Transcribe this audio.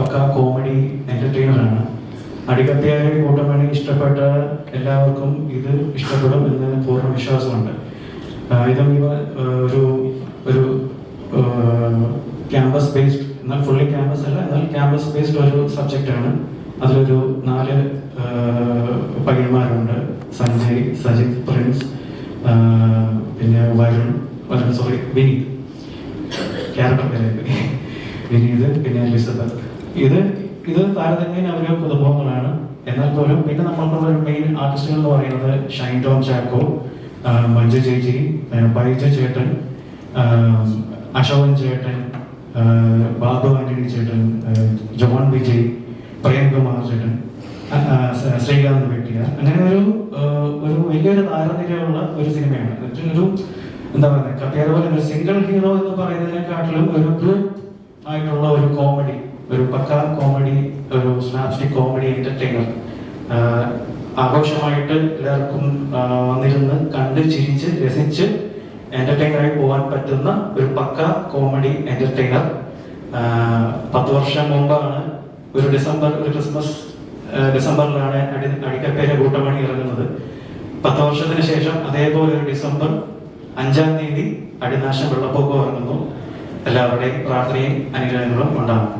പക്ക comedy എന്റർടൈനറാണ്. അടികത്തിയായ കൂട്ടമണി ഇഷ്ടപ്പെട്ട എല്ലാവർക്കും ഇത് ഇഷ്ടപ്പെടും എന്ന് പൂർണ്ണ വിശ്വാസമുണ്ട്. ഇതും ഒരു ഒരു ക്യാമ്പസ് ബേസ്ഡ്, എന്നാൽ ഫുള്ളി ക്യാമ്പസ് അല്ല, എന്നാൽ ക്യാമ്പസ് ബേസ്ഡ് ഒരു സബ്ജക്റ്റാണ്. അതിലൊരു 4 പയ്യന്മാരുണ്ട്. സഞ്ജയ്, സജിത്, പ്രിൻസ്, പിന്നെ വിനീത്, ക്യാരക്ടർ പേര് വിനീത്, പിന്നെ എലിസബത്ത്. ഇത് താരതമ്യേന അവര് കുടുംബങ്ങളാണ്. എന്നാൽ പോലും പിന്നെ നമ്മൾക്കുള്ള ഒരു മെയിൻ ആർട്ടിസ്റ്റുകൾ എന്ന് പറയുന്നത് ഷൈൻ ടോം ചാക്കോ, മഞ്ജു ചേച്ചി, ബൈജ ചേട്ടൻ, അശോകൻ ചേട്ടൻ, ബാബു ആന്റണി ചേട്ടൻ, ജോൺ വിജയ്, പ്രേംകുമാർ ചേട്ടൻ, ശ്രീകാന്ത് വെട്ടിയ, അങ്ങനെ ഒരു വലിയൊരു താരനിരയുള്ള ഒരു സിനിമയാണ്. ഒരു എന്താ പറയുക, അതേപോലെ ഒരു സിംഗിൾ ഹീറോ എന്ന് പറയുന്നതിനെക്കാട്ടിലും ഒരു ഗ്രൂപ്പ് ആയിട്ടുള്ള ഒരു കോമഡി, ഒരു പക്ക കോമഡി, ഒരു സ്നാപ്സ്റ്റിക് കോമഡി എന്റർടൈനർ. ആഘോഷമായിട്ട് എല്ലാവർക്കും വന്നിരുന്ന് കണ്ട് ചിരിച്ച് രസിച്ച് എന്റർടൈനറായി പോകാൻ പറ്റുന്ന ഒരു പക്ക കോമഡി എന്റർടൈനർ. 10 വർഷം മുമ്പാണ് ഒരു ക്രിസ്മസ് ഡിസംബറിലാണ് അടിക്കപ്പേരെ കൂട്ടമണി ഇറങ്ങുന്നത്. 10 വർഷത്തിന് ശേഷം അതേപോലെ ഒരു ഡിസംബർ 5-ാം തീയതി അടിനാശം വെള്ളപ്പൊക്കം ഇറങ്ങുന്നു. എല്ലാവരുടെയും പ്രാർത്ഥനയും അനുഗ്രഹങ്ങളും ഉണ്ടാകും.